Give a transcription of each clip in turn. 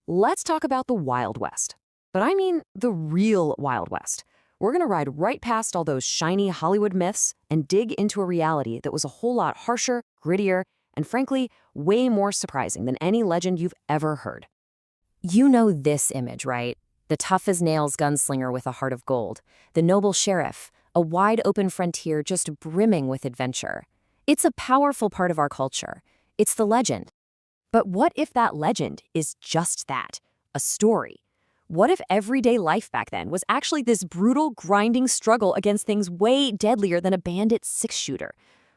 Let's talk about the Wild West. But I mean the real Wild West. We're going to ride right past all those shiny Hollywood myths and dig into a reality that was a whole lot harsher, grittier, and frankly, way more surprising than any legend you've ever heard. You know this image, right? The tough-as-nails gunslinger with a heart of gold, the noble sheriff, a wide-open frontier just brimming with adventure. It's a powerful part of our culture. It's the legend. But what if that legend is just that, a story? What if everyday life back then was actually this brutal, grinding struggle against things way deadlier than a bandit six-shooter?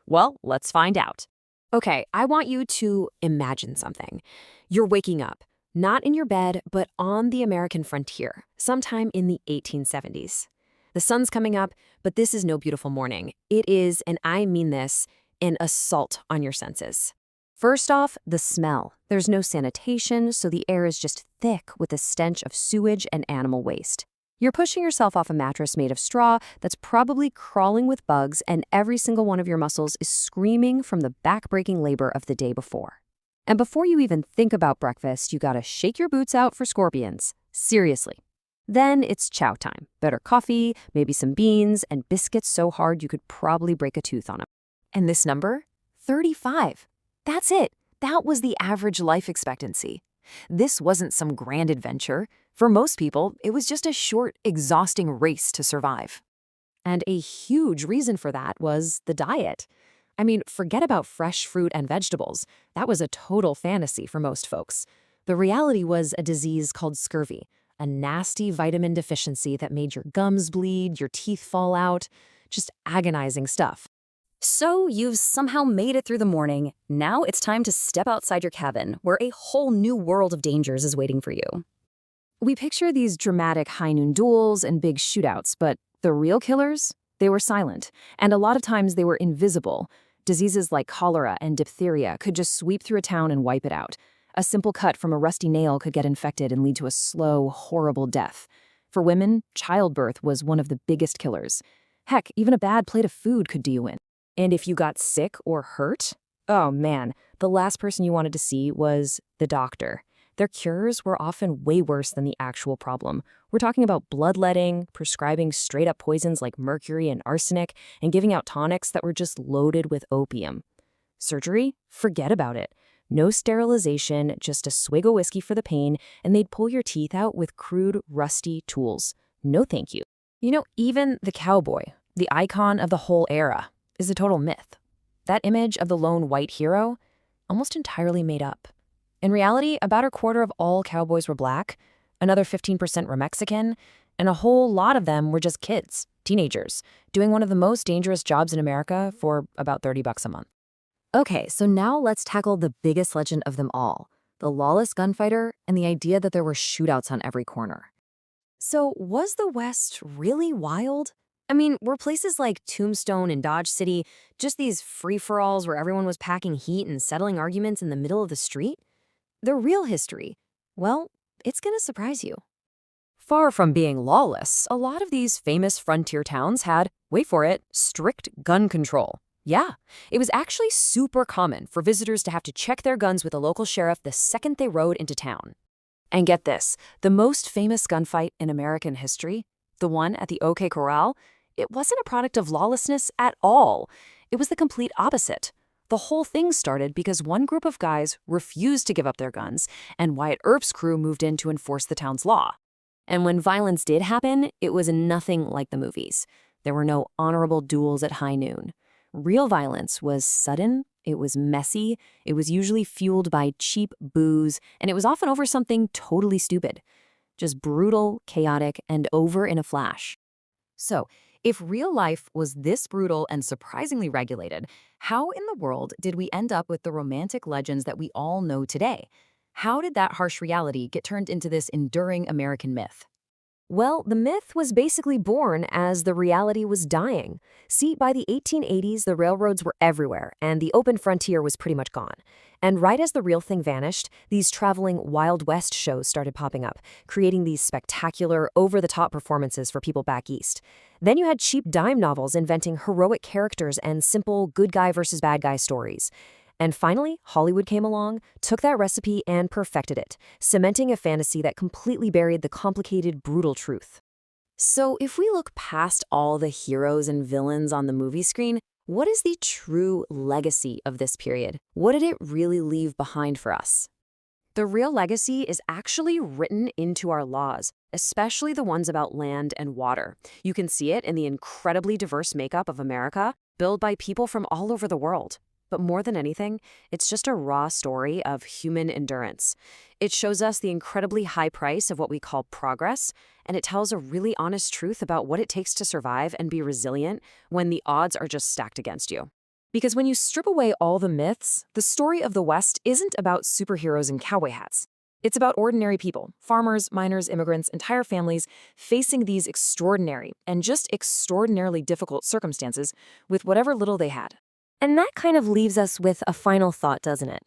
Well, let's find out. Okay, I want you to imagine something. You're waking up, not in your bed, but on the American frontier, sometime in the 1870s. The sun's coming up, but this is no beautiful morning. It is, and I mean this, an assault on your senses. First off, the smell. There's no sanitation, so the air is just thick with the stench of sewage and animal waste. You're pushing yourself off a mattress made of straw that's probably crawling with bugs, and every single one of your muscles is screaming from the back-breaking labor of the day before. And before you even think about breakfast, you gotta shake your boots out for scorpions. Seriously. Then it's chow time. Better coffee, maybe some beans, and biscuits so hard you could probably break a tooth on them. And this number? 35. That's it. That was the average life expectancy. This wasn't some grand adventure. For most people, it was just a short, exhausting race to survive. And a huge reason for that was the diet. I mean, forget about fresh fruit and vegetables. That was a total fantasy for most folks. The reality was a disease called scurvy, a nasty vitamin deficiency that made your gums bleed, your teeth fall out, just agonizing stuff. So you've somehow made it through the morning. Now it's time to step outside your cabin, where a whole new world of dangers is waiting for you. We picture these dramatic high-noon duels and big shootouts, but the real killers? They were silent, and a lot of times they were invisible. Diseases like cholera and diphtheria could just sweep through a town and wipe it out. A simple cut from a rusty nail could get infected and lead to a slow, horrible death. For women, childbirth was one of the biggest killers. Heck, even a bad plate of food could do you in. And if you got sick or hurt, oh man, the last person you wanted to see was the doctor. Their cures were often way worse than the actual problem. We're talking about bloodletting, prescribing straight-up poisons like mercury and arsenic, and giving out tonics that were just loaded with opium. Surgery? Forget about it. No sterilization, just a swig of whiskey for the pain, and they'd pull your teeth out with crude, rusty tools. No thank you. You know, even the cowboy, the icon of the whole era, is a total myth. That image of the lone white hero, almost entirely made up. In reality, about a quarter of all cowboys were black, another 15% were Mexican, and a whole lot of them were just kids, teenagers, doing one of the most dangerous jobs in America for about $30 a month. Okay, so now let's tackle the biggest legend of them all, the lawless gunfighter and the idea that there were shootouts on every corner. So was the West really wild? I mean, were places like Tombstone and Dodge City just these free-for-alls where everyone was packing heat and settling arguments in the middle of the street? The real history, well, it's gonna surprise you. Far from being lawless, a lot of these famous frontier towns had, wait for it, strict gun control. Yeah, it was actually super common for visitors to have to check their guns with a local sheriff the second they rode into town. And get this, the most famous gunfight in American history, the one at the OK Corral, it wasn't a product of lawlessness at all. It was the complete opposite. The whole thing started because one group of guys refused to give up their guns, and Wyatt Earp's crew moved in to enforce the town's law. And when violence did happen, it was nothing like the movies. There were no honorable duels at high noon. Real violence was sudden, it was messy, it was usually fueled by cheap booze, and it was often over something totally stupid. Just brutal, chaotic, and over in a flash. So, if real life was this brutal and surprisingly regulated, how in the world did we end up with the romantic legends that we all know today? How did that harsh reality get turned into this enduring American myth? Well, the myth was basically born as the reality was dying. See, by the 1880s, the railroads were everywhere, and the open frontier was pretty much gone. And right as the real thing vanished, these traveling Wild West shows started popping up, creating these spectacular, over-the-top performances for people back east. Then you had cheap dime novels inventing heroic characters and simple good guy versus bad guy stories. And finally, Hollywood came along, took that recipe and perfected it, cementing a fantasy that completely buried the complicated, brutal truth. So if we look past all the heroes and villains on the movie screen, what is the true legacy of this period? What did it really leave behind for us? The real legacy is actually written into our laws, especially the ones about land and water. You can see it in the incredibly diverse makeup of America, built by people from all over the world. But more than anything, it's just a raw story of human endurance. It shows us the incredibly high price of what we call progress, and it tells a really honest truth about what it takes to survive and be resilient when the odds are just stacked against you. Because when you strip away all the myths, the story of the West isn't about superheroes in cowboy hats. It's about ordinary people, farmers, miners, immigrants, entire families, facing these extraordinary and just extraordinarily difficult circumstances with whatever little they had. And that kind of leaves us with a final thought, doesn't it?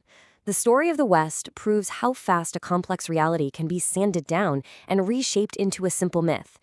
The story of the West proves how fast a complex reality can be sanded down and reshaped into a simple myth.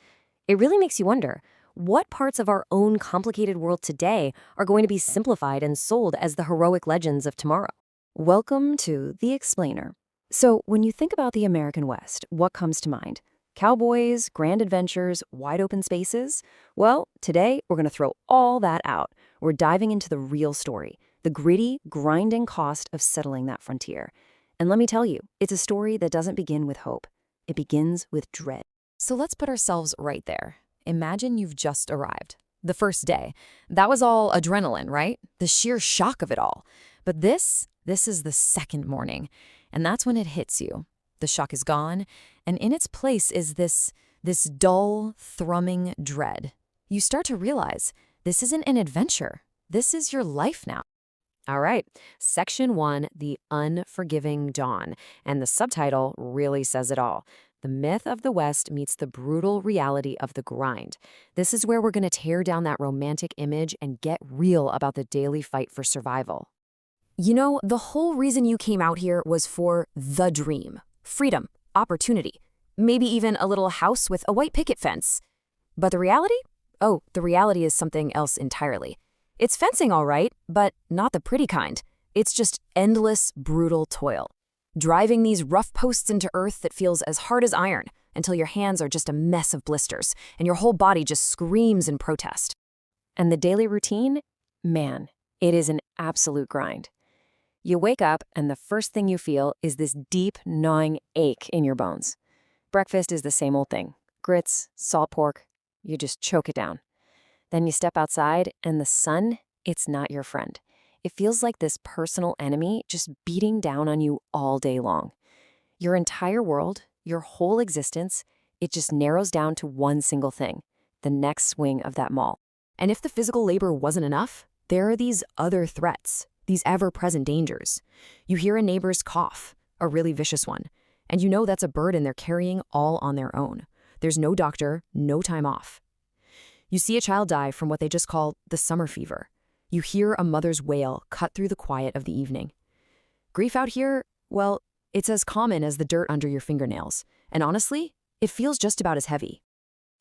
It really makes you wonder, what parts of our own complicated world today are going to be simplified and sold as the heroic legends of tomorrow? Welcome to The Explainer. So, when you think about the American West, what comes to mind? Cowboys, grand adventures, wide open spaces? Well, today we're going to throw all that out. We're diving into the real story, the gritty, grinding cost of settling that frontier. And let me tell you, it's a story that doesn't begin with hope. It begins with dread. So let's put ourselves right there. Imagine you've just arrived. The first day. That was all adrenaline, right? The sheer shock of it all. But this is the second morning. And that's when it hits you. The shock is gone, and in its place is this dull, thrumming dread. You start to realize this isn't an adventure. This is your life now. All right, Section 1, The Unforgiving Dawn. And the subtitle really says it all. The myth of the West meets the brutal reality of the grind. This is where we're going to tear down that romantic image and get real about the daily fight for survival. You know, the whole reason you came out here was for the dream. Freedom, opportunity, maybe even a little house with a white picket fence. But the reality? Oh, the reality is something else entirely. It's fencing, all right, but not the pretty kind. It's just endless, brutal toil. Driving these rough posts into earth that feels as hard as iron until your hands are just a mess of blisters and your whole body just screams in protest. And the daily routine? Man, it is an absolute grind. You wake up and the first thing you feel is this deep, gnawing ache in your bones. Breakfast is the same old thing. Grits, salt pork, you just choke it down. Then you step outside and the sun, it's not your friend. It feels like this personal enemy just beating down on you all day long. Your entire world, your whole existence, it just narrows down to one single thing, the next swing of that mall. And if the physical labor wasn't enough, there are these other threats. These ever-present dangers. You hear a neighbor's cough, a really vicious one, and you know that's a burden they're carrying all on their own. There's no doctor, no time off. You see a child die from what they just call the summer fever. You hear a mother's wail cut through the quiet of the evening. Grief out here, well, it's as common as the dirt under your fingernails, and honestly, it feels just about as heavy.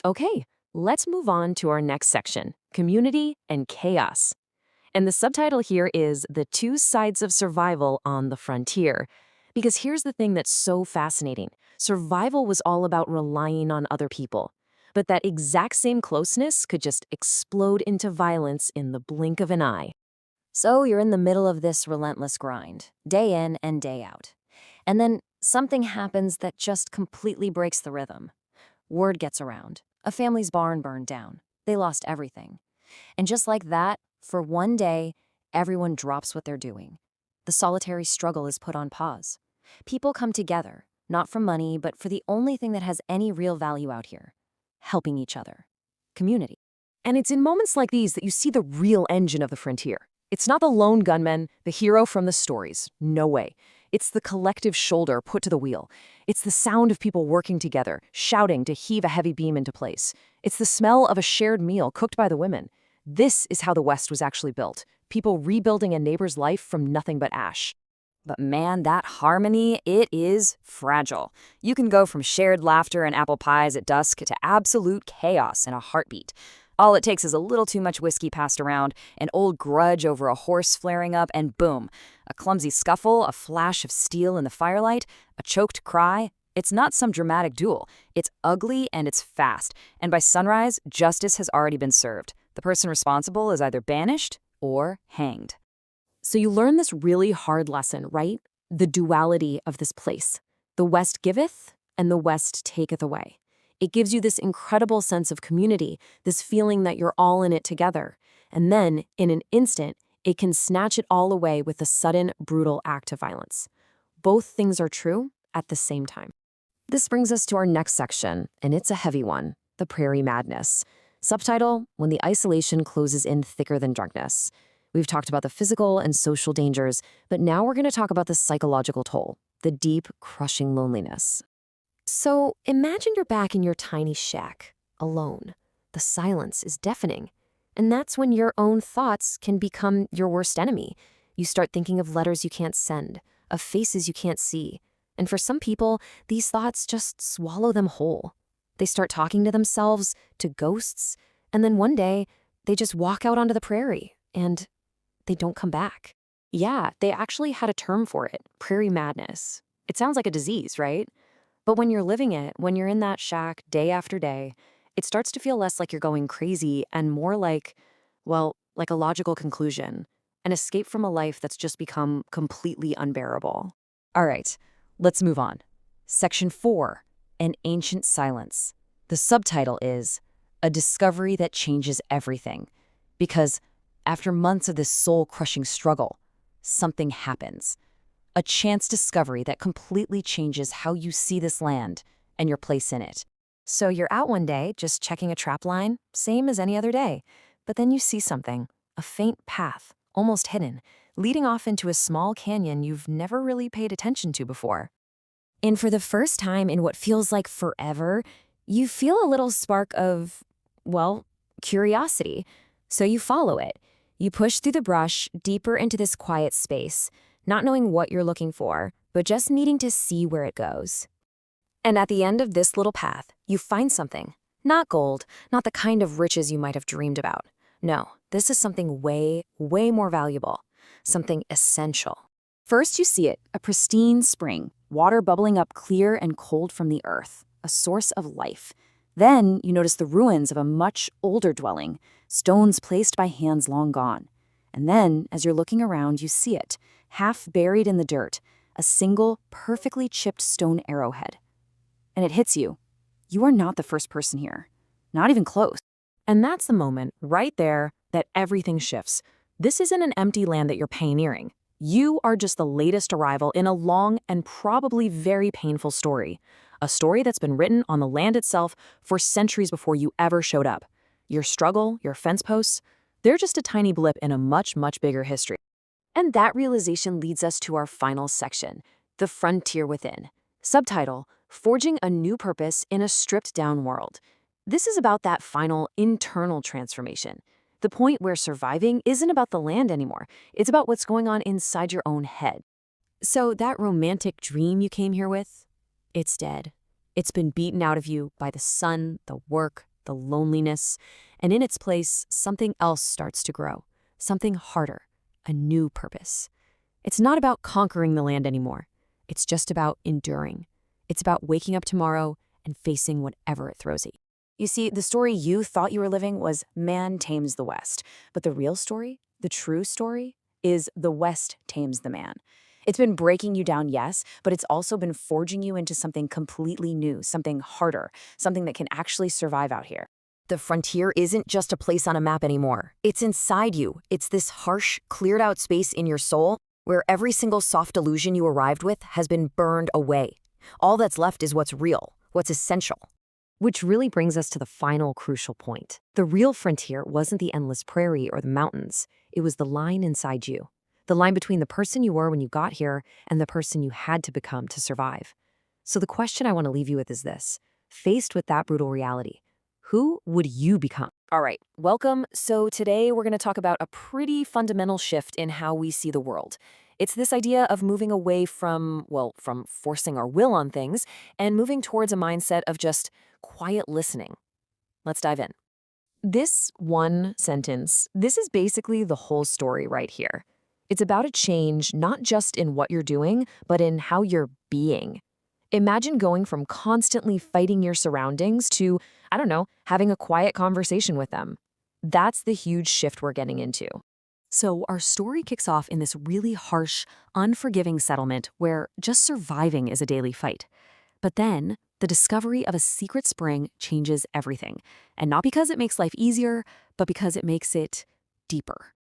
Okay, let's move on to our next section, community and chaos. And the subtitle here is The Two Sides of Survival on the Frontier. Because here's the thing that's so fascinating. Survival was all about relying on other people. But that exact same closeness could just explode into violence in the blink of an eye. So you're in the middle of this relentless grind, day in and day out. And then something happens that just completely breaks the rhythm. Word gets around. A family's barn burned down. They lost everything. And just like that, for one day, everyone drops what they're doing. The solitary struggle is put on pause. People come together, not for money, but for the only thing that has any real value out here, helping each other. Community. And it's in moments like these that you see the real engine of the frontier. It's not the lone gunman, the hero from the stories. No way. It's the collective shoulder put to the wheel. It's the sound of people working together, shouting to heave a heavy beam into place. It's the smell of a shared meal cooked by the women. This is how the West was actually built. People rebuilding a neighbor's life from nothing but ash. But man, that harmony, it is fragile. You can go from shared laughter and apple pies at dusk to absolute chaos in a heartbeat. All it takes is a little too much whiskey passed around, an old grudge over a horse flaring up, and boom, a clumsy scuffle, a flash of steel in the firelight, a choked cry. It's not some dramatic duel. It's ugly and it's fast, and by sunrise, justice has already been served. The person responsible is either banished or hanged. So you learn this really hard lesson, right? The duality of this place. The West giveth, and the West taketh away. It gives you this incredible sense of community, this feeling that you're all in it together. And then, in an instant, it can snatch it all away with a sudden, brutal act of violence. Both things are true at the same time. This brings us to our next section, and it's a heavy one, the prairie madness. Subtitle, When the Isolation Closes in Thicker Than Drunkenness. We've talked about the physical and social dangers, but now we're going to talk about the psychological toll, the deep, crushing loneliness. So imagine you're back in your tiny shack, alone. The silence is deafening, and that's when your own thoughts can become your worst enemy. You start thinking of letters you can't send, of faces you can't see, and for some people, these thoughts just swallow them whole. They start talking to themselves, to ghosts, and then one day, they just walk out onto the prairie, and they don't come back. Yeah, they actually had a term for it, prairie madness. It sounds like a disease, right? But when you're living it, when you're in that shack day after day, it starts to feel less like you're going crazy and more like, well, like a logical conclusion, an escape from a life that's just become completely unbearable. All right, let's move on. Section 4, An Ancient Silence. The subtitle is A Discovery That Changes Everything. Because after months of this soul-crushing struggle, something happens. A chance discovery that completely changes how you see this land and your place in it. So you're out one day, just checking a trap line, same as any other day. But then you see something, a faint path, almost hidden, leading off into a small canyon you've never really paid attention to before. And for the first time in what feels like forever, you feel a little spark of, well, curiosity. So you follow it. You push through the brush deeper into this quiet space, not knowing what you're looking for, but just needing to see where it goes. And at the end of this little path, you find something. Not gold, not the kind of riches you might have dreamed about. No, this is something way, way more valuable. Something essential. First, you see it, a pristine spring, water bubbling up clear and cold from the earth, a source of life. Then you notice the ruins of a much older dwelling, stones placed by hands long gone. And then, as you're looking around, you see it, half buried in the dirt, a single, perfectly chipped stone arrowhead. And it hits you. You are not the first person here. Not even close. And that's the moment, right there, that everything shifts. This isn't an empty land that you're pioneering. You are just the latest arrival in a long and probably very painful story. A story that's been written on the land itself for centuries before you ever showed up. Your struggle, your fence posts, they're just a tiny blip in a much, much bigger history. And that realization leads us to our final section, the frontier within. Subtitle, Forging a New Purpose in a Stripped-Down World. This is about that final internal transformation. The point where surviving isn't about the land anymore. It's about what's going on inside your own head. So that romantic dream you came here with, it's dead. It's been beaten out of you by the sun, the work, the loneliness, and in its place, something else starts to grow. Something harder, a new purpose. It's not about conquering the land anymore. It's just about enduring. It's about waking up tomorrow and facing whatever it throws at you. You see, the story you thought you were living was man tames the West. But the real story, the true story, is the West tames the man. It's been breaking you down, yes, but it's also been forging you into something completely new, something harder, something that can actually survive out here. The frontier isn't just a place on a map anymore. It's inside you. It's this harsh, cleared-out space in your soul where every single soft illusion you arrived with has been burned away. All that's left is what's real, what's essential. Which really brings us to the final crucial point. The real frontier wasn't the endless prairie or the mountains. It was the line inside you. The line between the person you were when you got here and the person you had to become to survive. So the question I want to leave you with is this. Faced with that brutal reality, who would you become? All right, welcome. So today we're going to talk about a pretty fundamental shift in how we see the world. It's this idea of moving away from forcing our will on things and moving towards a mindset of just quiet listening. Let's dive in. This one sentence, this is basically the whole story right here. It's about a change not just in what you're doing, but in how you're being. Imagine going from constantly fighting your surroundings to, I don't know, having a quiet conversation with them. That's the huge shift we're getting into. So, our story kicks off in this really harsh, unforgiving settlement where just surviving is a daily fight. But then, the discovery of a secret spring changes everything. And not because it makes life easier, but because it makes it deeper.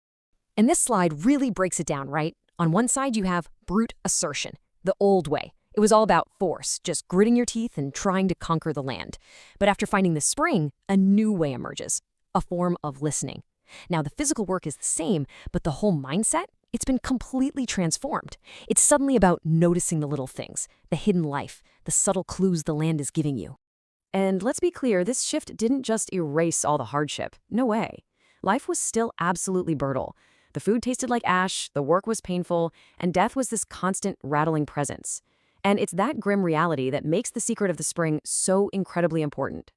And this slide really breaks it down, right? On one side, you have brute assertion, the old way. It was all about force, just gritting your teeth and trying to conquer the land. But after finding the spring, a new way emerges, a form of listening. Now, the physical work is the same, but the whole mindset, it's been completely transformed. It's suddenly about noticing the little things, the hidden life, the subtle clues the land is giving you. And let's be clear, this shift didn't just erase all the hardship. No way. Life was still absolutely brutal. The food tasted like ash, the work was painful, and death was this constant rattling presence. And it's that grim reality that makes the secret of the spring so incredibly important.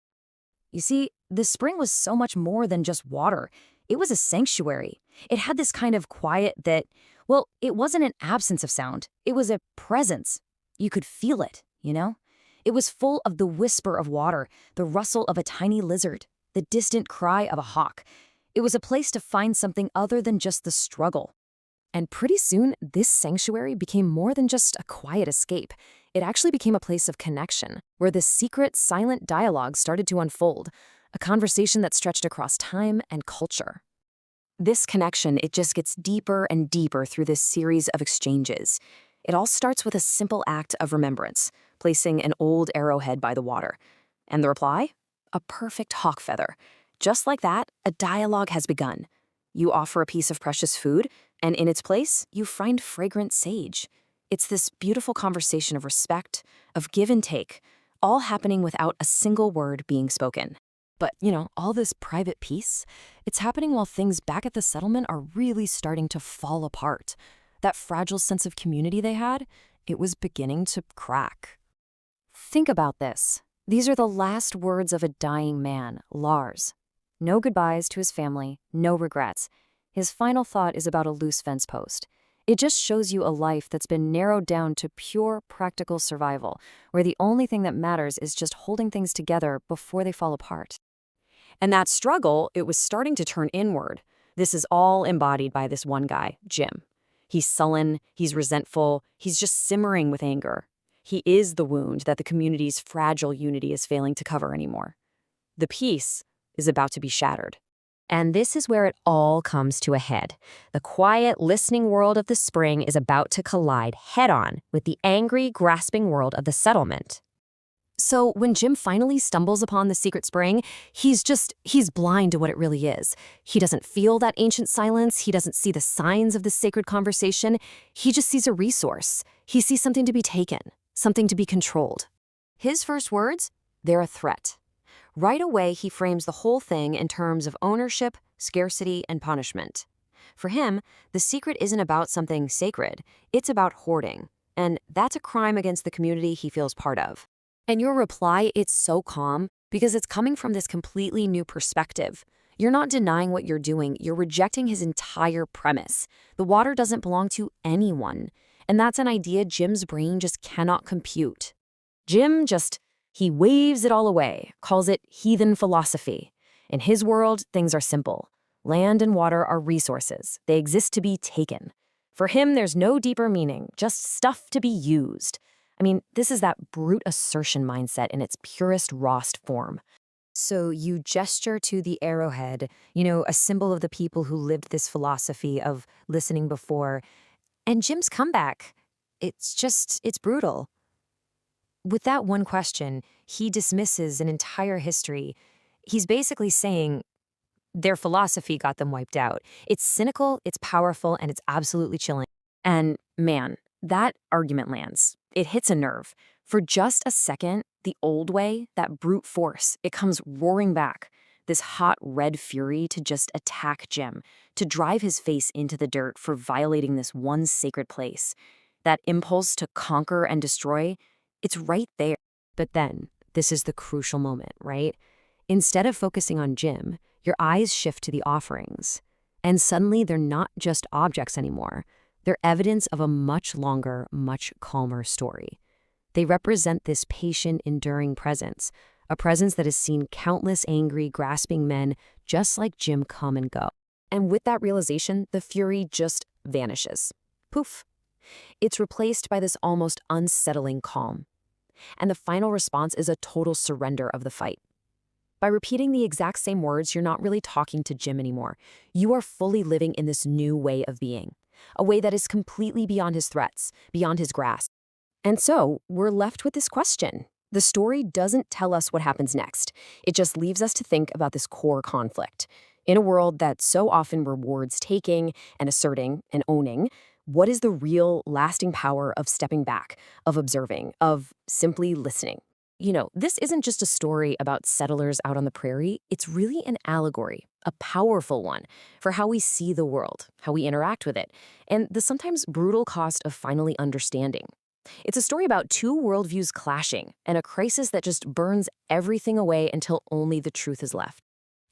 You see, the spring was so much more than just water. It was a sanctuary. It had this kind of quiet that, well, it wasn't an absence of sound. It was a presence. You could feel it, you know? It was full of the whisper of water, the rustle of a tiny lizard, the distant cry of a hawk. It was a place to find something other than just the struggle. And pretty soon, this sanctuary became more than just a quiet escape. It actually became a place of connection, where this secret, silent dialogue started to unfold, a conversation that stretched across time and culture. This connection, it just gets deeper and deeper through this series of exchanges. It all starts with a simple act of remembrance, placing an old arrowhead by the water. And the reply? A perfect hawk feather. Just like that, a dialogue has begun. You offer a piece of precious food, and in its place, you find fragrant sage. It's this beautiful conversation of respect, of give and take, all happening without a single word being spoken. But, all this private peace, it's happening while things back at the settlement are really starting to fall apart. That fragile sense of community they had, it was beginning to crack. Think about this. These are the last words of a dying man, Lars. No goodbyes to his family, no regrets. His final thought is about a loose fence post. It just shows you a life that's been narrowed down to pure practical survival, where the only thing that matters is just holding things together before they fall apart. And that struggle, it was starting to turn inward. This is all embodied by this one guy, Jim. He's sullen, he's resentful, he's just simmering with anger. He is the wound that the community's fragile unity is failing to cover anymore. The peace is about to be shattered. And this is where it all comes to a head. The quiet, listening world of the spring is about to collide head-on with the angry, grasping world of the settlement. So when Jim finally stumbles upon the secret spring, he's blind to what it really is. He doesn't feel that ancient silence. He doesn't see the signs of the sacred conversation. He just sees a resource. He sees something to be taken, something to be controlled. His first words, they're a threat. Right away, he frames the whole thing in terms of ownership, scarcity, and punishment. For him, the secret isn't about something sacred. It's about hoarding. And that's a crime against the community he feels part of. And your reply, it's so calm because it's coming from this completely new perspective. You're not denying what you're doing. You're rejecting his entire premise. The water doesn't belong to anyone. And that's an idea Jim's brain just cannot compute. He waves it all away, calls it heathen philosophy. In his world, things are simple. Land and water are resources. They exist to be taken. For him, there's no deeper meaning, just stuff to be used. This is that brute assertion mindset in its purest, rawest form. So you gesture to the arrowhead, a symbol of the people who lived this philosophy of listening before. And Jim's comeback, it's brutal. With that one question, he dismisses an entire history. He's basically saying their philosophy got them wiped out. It's cynical, it's powerful, and it's absolutely chilling. And man, that argument lands. It hits a nerve. For just a second, the old way, that brute force, it comes roaring back. This hot red fury to just attack Jim, to drive his face into the dirt for violating this one sacred place. That impulse to conquer and destroy, it's right there. But then, this is the crucial moment, right? Instead of focusing on Jim, Your eyes shift to the offerings. And suddenly they're not just objects anymore. They're evidence of a much longer, much calmer story. They represent this patient, enduring presence, a presence that has seen countless angry, grasping men just like Jim come and go. And with that realization, the fury just vanishes. Poof. It's replaced by this almost unsettling calm. And the final response is a total surrender of the fight. By repeating the exact same words, you're not really talking to Jim anymore. You are fully living in this new way of being, a way that is completely beyond his threats, beyond his grasp. And so, we're left with this question. The story doesn't tell us what happens next. It just leaves us to think about this core conflict. In a world that so often rewards taking and asserting and owning, what is the real, lasting power of stepping back, of observing, of simply listening? This isn't just a story about settlers out on the prairie. It's really an allegory, a powerful one, for how we see the world, how we interact with it, and the sometimes brutal cost of finally understanding. It's a story about two worldviews clashing and a crisis that just burns everything away until only the truth is left.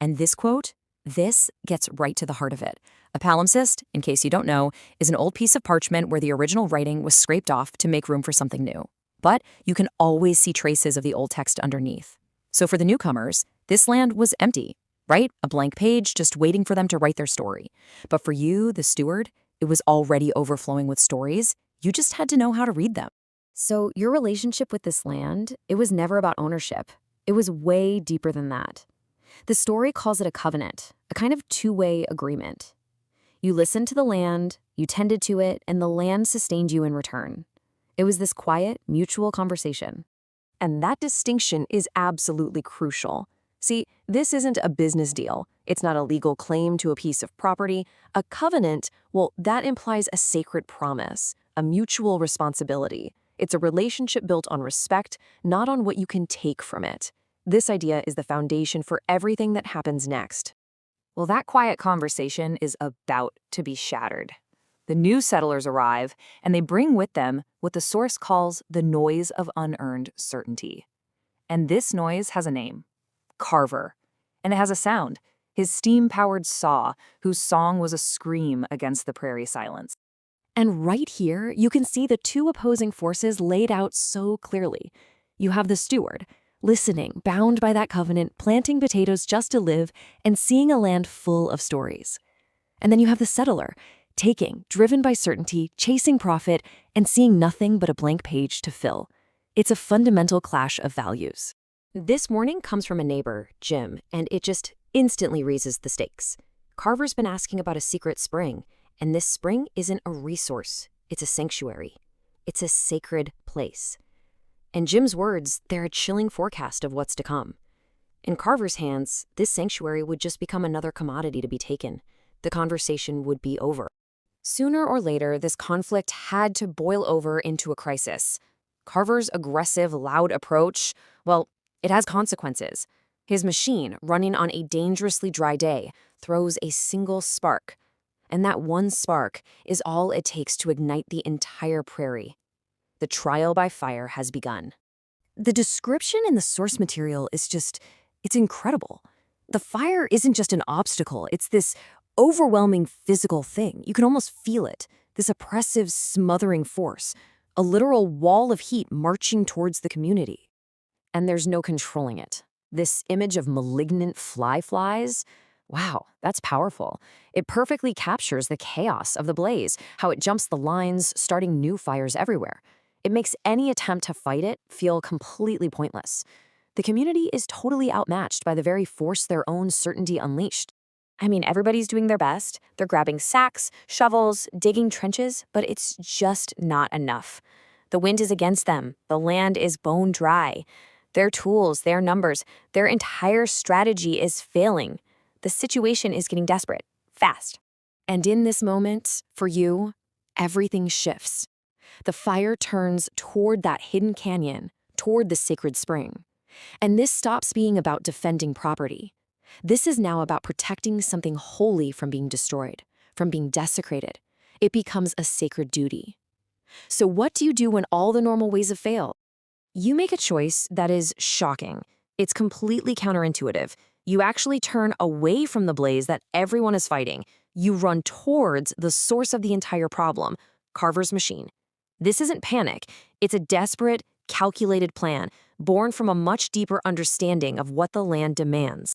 And this quote, this gets right to the heart of it. A palimpsest, in case you don't know, is an old piece of parchment where the original writing was scraped off to make room for something new. But you can always see traces of the old text underneath. So for the newcomers, this land was empty, right? A blank page just waiting for them to write their story. But for you, the steward, it was already overflowing with stories. You just had to know how to read them. So your relationship with this land, it was never about ownership. It was way deeper than that. The story calls it a covenant, a kind of two-way agreement. You listened to the land, you tended to it, and the land sustained you in return. It was this quiet, mutual conversation. And that distinction is absolutely crucial. See, this isn't a business deal. It's not a legal claim to a piece of property. A covenant, well, that implies a sacred promise, a mutual responsibility. It's a relationship built on respect, not on what you can take from it. This idea is the foundation for everything that happens next. Well, that quiet conversation is about to be shattered. The new settlers arrive, and they bring with them what the source calls the noise of unearned certainty. And this noise has a name, Carver. And it has a sound, his steam-powered saw, whose song was a scream against the prairie silence. And right here, you can see the two opposing forces laid out so clearly. You have the steward, listening, bound by that covenant, planting potatoes just to live, and seeing a land full of stories. And then you have the settler, taking, driven by certainty, chasing profit, and seeing nothing but a blank page to fill. It's a fundamental clash of values. This warning comes from a neighbor, Jim, and it just instantly raises the stakes. Carver's been asking about a secret spring, and this spring isn't a resource, it's a sanctuary. It's a sacred place. In Jim's words, they're a chilling forecast of what's to come. In Carver's hands, this sanctuary would just become another commodity to be taken. The conversation would be over. Sooner or later, this conflict had to boil over into a crisis. Carver's aggressive, loud approach, well, it has consequences. His machine, running on a dangerously dry day, throws a single spark. And that one spark is all it takes to ignite the entire prairie. The trial by fire has begun. The description in the source material is it's incredible. The fire isn't just an obstacle, it's this overwhelming physical thing. You can almost feel it, this oppressive, smothering force, a literal wall of heat marching towards the community. And there's no controlling it. This image of malignant flies, wow, that's powerful. It perfectly captures the chaos of the blaze, how it jumps the lines, starting new fires everywhere. It makes any attempt to fight it feel completely pointless. The community is totally outmatched by the very force their own certainty unleashed. I mean, everybody's doing their best. They're grabbing sacks, shovels, digging trenches, but it's just not enough. The wind is against them. The land is bone dry. Their tools, their numbers, their entire strategy is failing. The situation is getting desperate, fast. And in this moment, for you, everything shifts. The fire turns toward that hidden canyon, toward the sacred spring. And this stops being about defending property. This is now about protecting something holy from being destroyed, from being desecrated. It becomes a sacred duty. So what do you do when all the normal ways have failed? You make a choice that is shocking. It's completely counterintuitive. You actually turn away from the blaze that everyone is fighting. You run towards the source of the entire problem, Carver's machine. This isn't panic. It's a desperate, calculated plan, born from a much deeper understanding of what the land demands.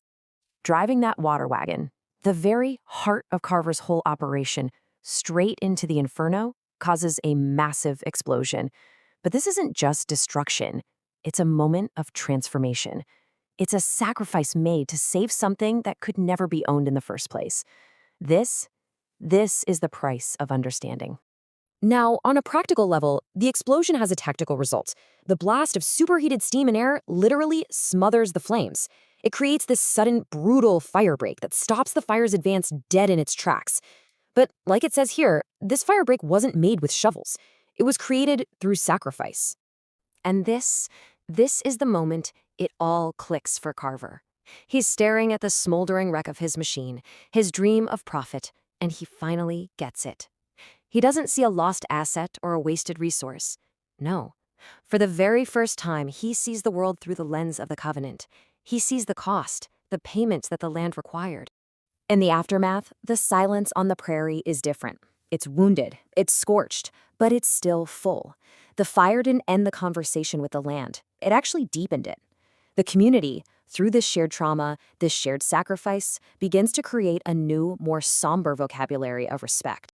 Driving that water wagon, the very heart of Carver's whole operation, straight into the inferno, causes a massive explosion. But this isn't just destruction. It's a moment of transformation. It's a sacrifice made to save something that could never be owned in the first place. This is the price of understanding. Now, on a practical level, the explosion has a tactical result. The blast of superheated steam and air literally smothers the flames. It creates this sudden, brutal fire break that stops the fire's advance dead in its tracks. But like it says here, this fire break wasn't made with shovels. It was created through sacrifice. And this is the moment it all clicks for Carver. He's staring at the smoldering wreck of his machine, his dream of profit, and he finally gets it. He doesn't see a lost asset or a wasted resource. No. For the very first time, he sees the world through the lens of the covenant. He sees the cost, the payment that the land required. In the aftermath, the silence on the prairie is different. It's wounded, it's scorched, but it's still full. The fire didn't end the conversation with the land. It actually deepened it. The community, through this shared trauma, this shared sacrifice, begins to create a new, more somber vocabulary of respect.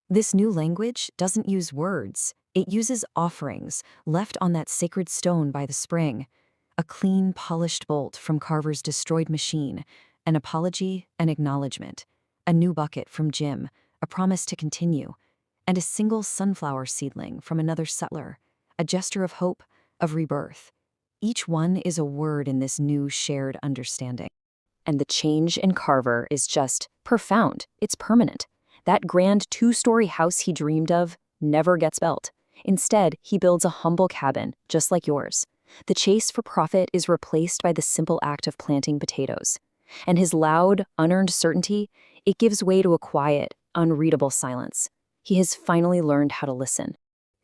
This new language doesn't use words. It uses offerings left on that sacred stone by the spring. A clean, polished bolt from Carver's destroyed machine, an apology, an acknowledgement, a new bucket from Jim, a promise to continue, and a single sunflower seedling from another settler, a gesture of hope, of rebirth. Each one is a word in this new shared understanding. And the change in Carver is just profound. It's permanent. That grand 2-story house he dreamed of never gets built. Instead, he builds a humble cabin, just like yours. The chase for profit is replaced by the simple act of planting potatoes. And his loud, unearned certainty, it gives way to a quiet, unreadable silence. He has finally learned how to listen.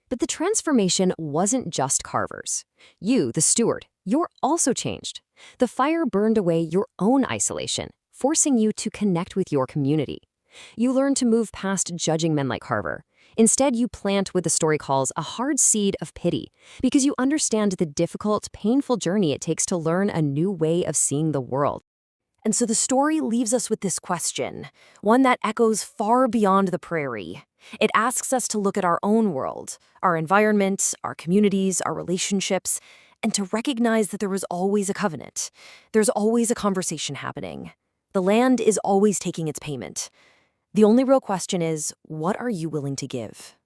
But the transformation wasn't just Carver's. You, the steward, you're also changed. The fire burned away your own isolation, forcing you to connect with your community. You learn to move past judging men like Carver. Instead, you plant what the story calls a hard seed of pity, because you understand the difficult, painful journey it takes to learn a new way of seeing the world. And so the story leaves us with this question, one that echoes far beyond the prairie. It asks us to look at our own world, our environment, our communities, our relationships, and to recognize that there was always a covenant. There's always a conversation happening. The land is always taking its payment. The only real question is, what are you willing to give?